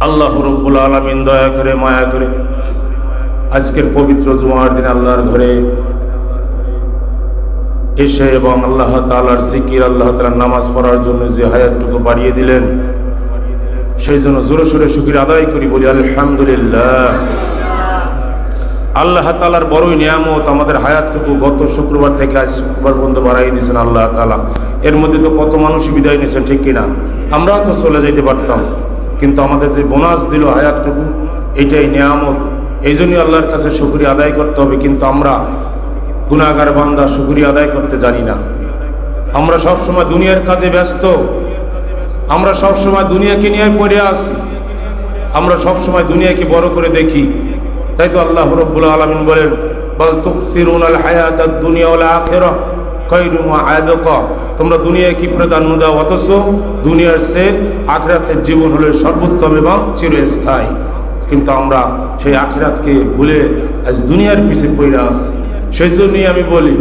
আল্লাহ রাব্বুল আলামিন দয়া করে মায়া করে আজকের পবিত্র জুমার দিন আল্লাহর ঘরে এসে এবং আল্লাহ তাআলার জিকির, আল্লাহ তাআলার নামাজ পড়ার জন্য যে হায়াতটুকু বাড়িয়ে দিলেন, সেই জন্য জোরে সোরে শুকরিয়া আদায় করি, বলি আলহামদুলিল্লাহ। আল্লাহ তাআলার বড়ই নিয়ামত, আমাদের হায়াতটুকু গত শুক্রবার থেকে আজ শুক্রবার পর্যন্ত বাড়াই দিয়েছেন আল্লাহ তাআলা। এর মধ্যে তো কত মানুষই বিদায় নিয়েছেন, ঠিক কিনা? আমরাও তো চলে যেতে পারতাম, কিন্তু আমাদের যে বোনাস দিল হায়াতটুকু, এটাই নিয়ামত। এই জন্যই আল্লাহর কাছে শুকরিয়া আদায় করতে হবে। কিন্তু আমরা গুনাহগার বান্দা শুকরিয়া আদায় করতে জানি না। আমরা সবসময় দুনিয়ার কাজে ব্যস্ত, আমরা সবসময় দুনিয়াকে নিয়ে পড়ে আসি, আমরা সবসময় দুনিয়াকে বড় করে দেখি। তাই তো আল্লাহ রাব্বুল আলামিন বলেন, বাল তুকসিরুনাল হায়াতাদ দুনিয়া ওয়াল আখিরাহ খায়রুম ওয়া আবকা। তোমরা দুনিয়ায় কি প্রাধান্য দাও, অথচ দুনিয়ার চেয়ে আখিরাতের জীবন হলো সর্বোত্তম এবং চিরস্থায়ী। কিন্তু আমরা সেই আখিরাতকে ভুলে আজ দুনিয়ার পিছে পড়ে আছি। সেই জন্যই আমি বলি,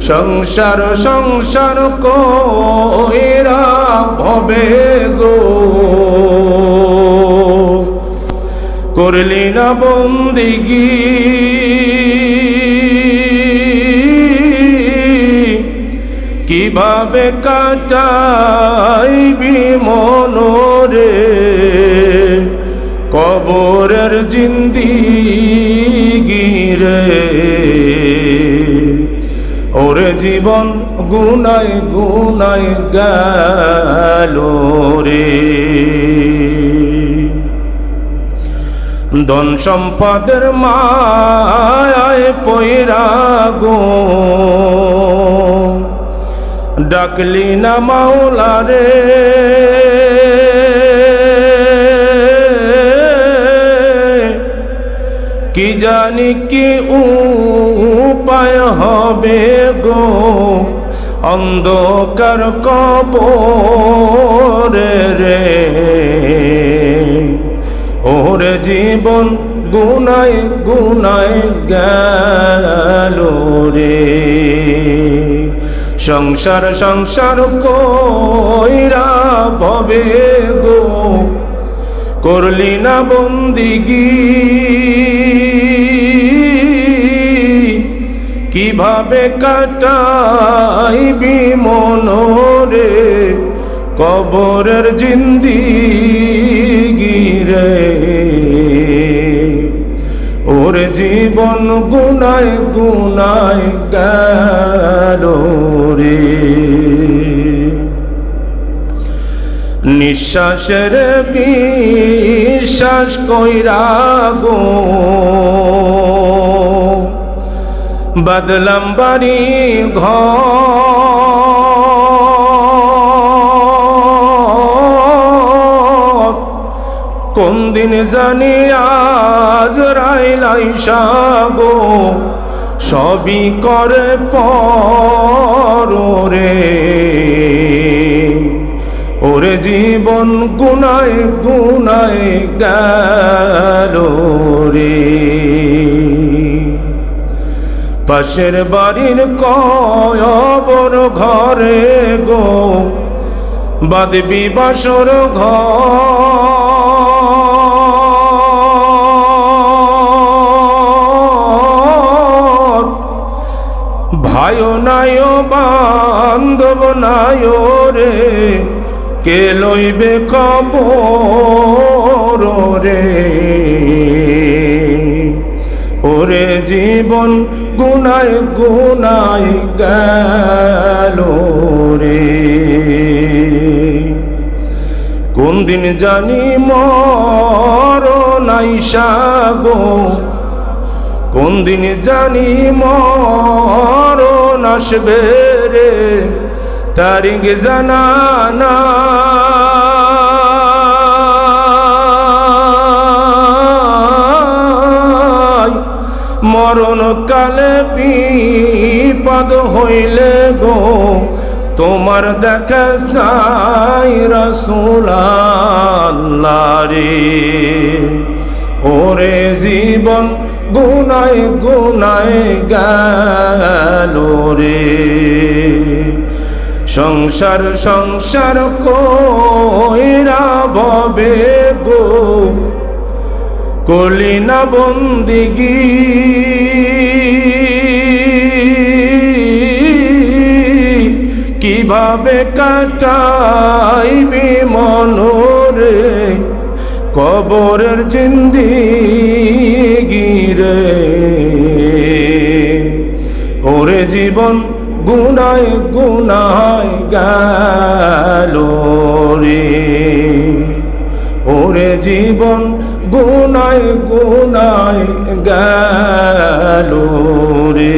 সংসার সংসার কইরা ভবে গো, করলি না বন্দিগি, কিভাবে কাটাইবি মনরে কবরের জিন্দিগি রে। ওরে জীবন গুনায় গুনায় গেল রে। ধন সম্পদের মায়ায় পয়রা গো, ডাকলি না মাওলা রে। কি জানি কি উপায় হবে গো, অন্ধকার কবরে রে। ওরে জীবন গুনায় গুনায় গেল রে। সংসার সংসার কইরা ভবে গো, করলি না বন্দিগি, কিভাবে কাটাইবি মনরে কবরের জিন্দিগি রে। ওরে জীবন গুনায় গুনায় গেল রে। নিঃশ্বাসের বিশ্বাস কইরা গো, বদলাম বাড়ি ঘর, কোন দিন জানি আজরাইল আইসা গো, সবই করে পরে। ওরে জীবন গুনায় গুনায় গেল রে। পাশের বাড়ির কয়বর ঘরে গো, বাঁধবি বাসর ঘর। ভাইও নাইও বান্ধব নাইও রে, কে লইবে খবর রে। ওরে জীবন গুনায় গুনায় গেল রে। কোন দিন জানি মরণ আইসা গো, কোন দিন জানি মরণ আসবে রে, তারিখ জানা নাই। মরণ কালে বিপদ হইলে গো, তোমার দেখা চাই রাসূলুল্লাহ রে। ওরে জীবন গুনায় গুনায় গেল রে। সংসার সংসার কইরা ভবে গো করলি না বন্দিগি, কিভাবে কাটাইবি মনরে কবরের জিন্দেগি রে। ওরে জীবন গুনায় গুনায় গেল রে, ওরে জীবন গুনায় গুনায় গেল রে।